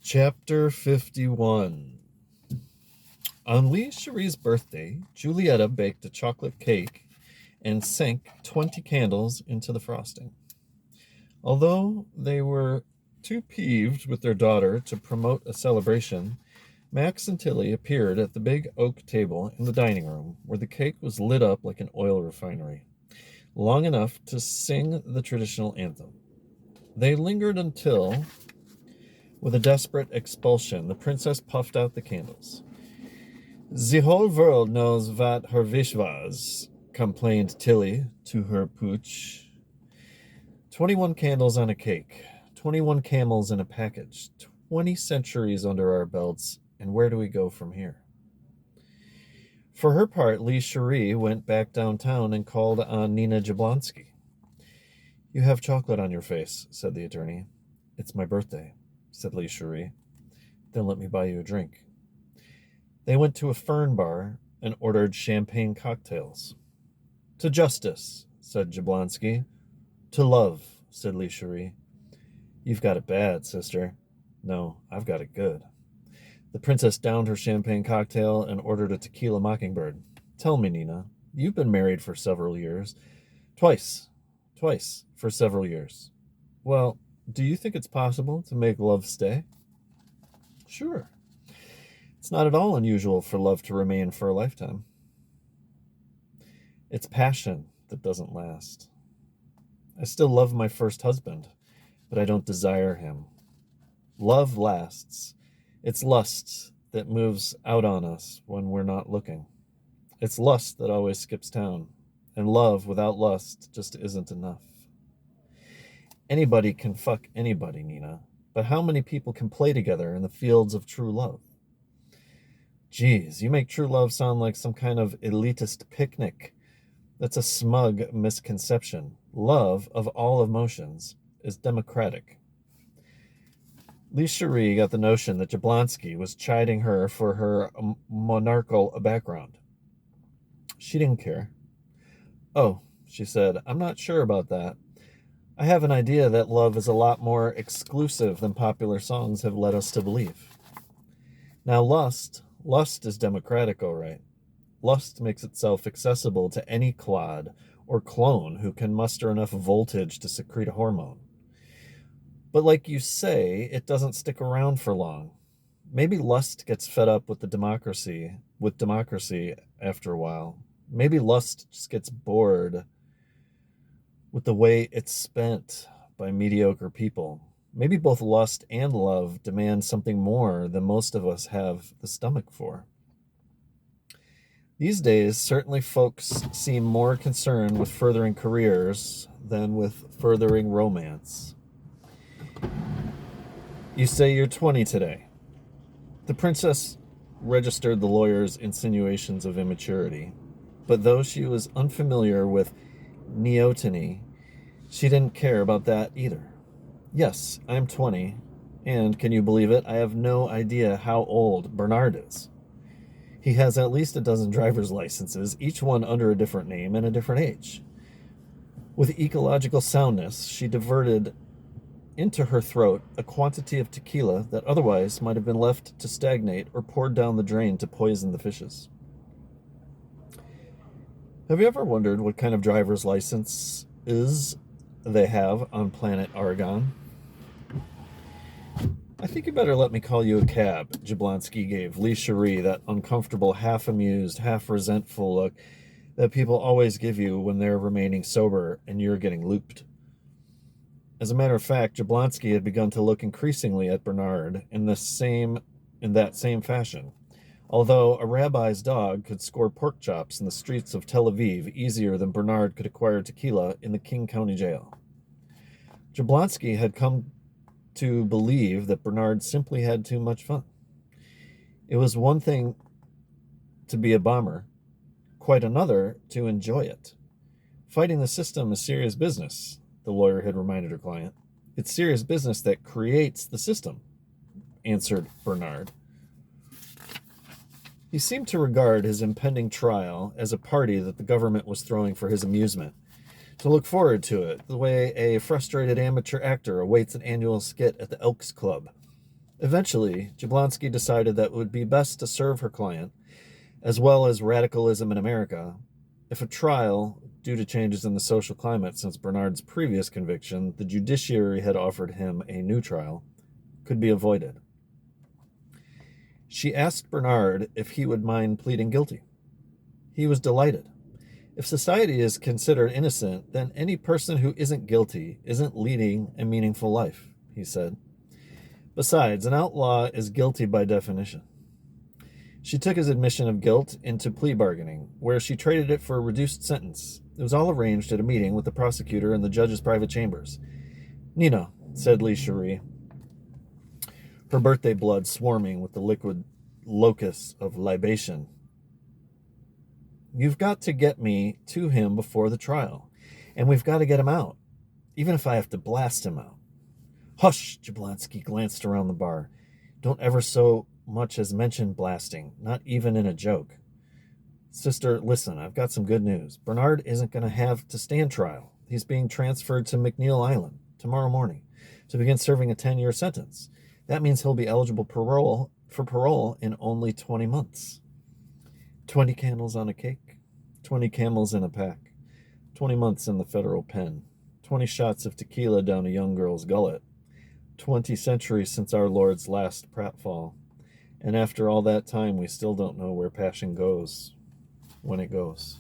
Chapter 51. On Lee Cherie's birthday, Julietta baked a chocolate cake and sank 20 candles into the frosting. Although they were too peeved with their daughter to promote a celebration, Max and Tilly appeared at the big oak table in the dining room, where the cake was lit up like an oil refinery, long enough to sing the traditional anthem. They lingered until, with a desperate expulsion, the princess puffed out the candles. "The whole world knows what her wish was," complained Tilly to her pooch. 21 candles on a cake, 21 camels in a package, 20 centuries under our belts, and where do we go from here? For her part, Lee Cherie went back downtown and called on Nina Jablonski. "You have chocolate on your face," said the attorney. "It's my birthday," said Lee Cherie. "Then let me buy you a drink." They went to a fern bar and ordered champagne cocktails. "To justice," said Jablonski. "To love," said Lee Cherie. "You've got it bad, sister." "No, I've got it good." The princess downed her champagne cocktail and ordered a tequila mockingbird. "Tell me, Nina, you've been married for several years." Twice for several years." "Well, do you think it's possible to make love stay?" "Sure. It's not at all unusual for love to remain for a lifetime. It's passion that doesn't last. I still love my first husband, but I don't desire him. Love lasts. It's lust that moves out on us when we're not looking. It's lust that always skips town, and love without lust just isn't enough. Anybody can fuck anybody, Nina, but how many people can play together in the fields of true love?" "Geez, you make true love sound like some kind of elitist picnic. That's a smug misconception. Love, of all emotions, is democratic." Lee Cherie got the notion that Jablonski was chiding her for her monarchical background. She didn't care. "Oh," she said, "I'm not sure about that. I have an idea that love is a lot more exclusive than popular songs have led us to believe. Now, lust is democratic, all right. Lust makes itself accessible to any clod or clone who can muster enough voltage to secrete a hormone. But like you say, it doesn't stick around for long. Maybe lust gets fed up with democracy after a while. Maybe lust just gets bored with the way it's spent by mediocre people. Maybe both lust and love demand something more than most of us have the stomach for. These days, certainly folks seem more concerned with furthering careers than with furthering romance. You say you're 20 today." The princess registered the lawyer's insinuations of immaturity, but though she was unfamiliar with neoteny, she didn't care about that either. "Yes, I'm 20, and can you believe it? I have no idea how old Bernard is. He has at least a dozen driver's licenses, each one under a different name and a different age." With ecological soundness, she diverted into her throat a quantity of tequila that otherwise might have been left to stagnate or poured down the drain to poison the fishes. "Have you ever wondered what kind of driver's license they have on planet Argon?" "I think you better let me call you a cab." Jablonski gave Lee Cherie that uncomfortable, half-amused, half-resentful look that people always give you when they're remaining sober and you're getting looped. As a matter of fact, Jablonski had begun to look increasingly at Bernard in that same fashion, although a rabbi's dog could score pork chops in the streets of Tel Aviv easier than Bernard could acquire tequila in the King County Jail. Jablonski had come to believe that Bernard simply had too much fun. It was one thing to be a bomber, quite another to enjoy it. "Fighting the system is serious business," the lawyer had reminded her client. "It's serious business that creates the system," answered Bernard. He seemed to regard his impending trial as a party that the government was throwing for his amusement, to look forward to it, the way a frustrated amateur actor awaits an annual skit at the Elks Club. Eventually, Jablonski decided that it would be best to serve her client, as well as radicalism in America, if a trial, due to changes in the social climate since Bernard's previous conviction, the judiciary had offered him a new trial, could be avoided. She asked Bernard if he would mind pleading guilty. He was delighted. If society is considered innocent, then any person who isn't guilty isn't leading a meaningful life, he said. Besides, an outlaw is guilty by definition. She took his admission of guilt into plea bargaining, where she traded it for a reduced sentence. It was all arranged at a meeting with the prosecutor in the judge's private chambers. "Nina," said Lee Cherie, her birthday blood swarming with the liquid locusts of libation, "you've got to get me to him before the trial, and we've got to get him out, even if I have to blast him out." "Hush!" Jablonski glanced around the bar. "Don't ever so much as mention blasting, not even in a joke." "Sister, listen, I've got some good news. Bernard isn't going to have to stand trial. He's being transferred to McNeil Island tomorrow morning to begin serving a 10-year sentence. That means he'll be eligible for parole in only 20 months. 20 candles on a cake, 20 camels in a pack, 20 months in the federal pen, 20 shots of tequila down a young girl's gullet, 20 centuries since our Lord's last pratfall. And after all that time, we still don't know where passion goes when it goes."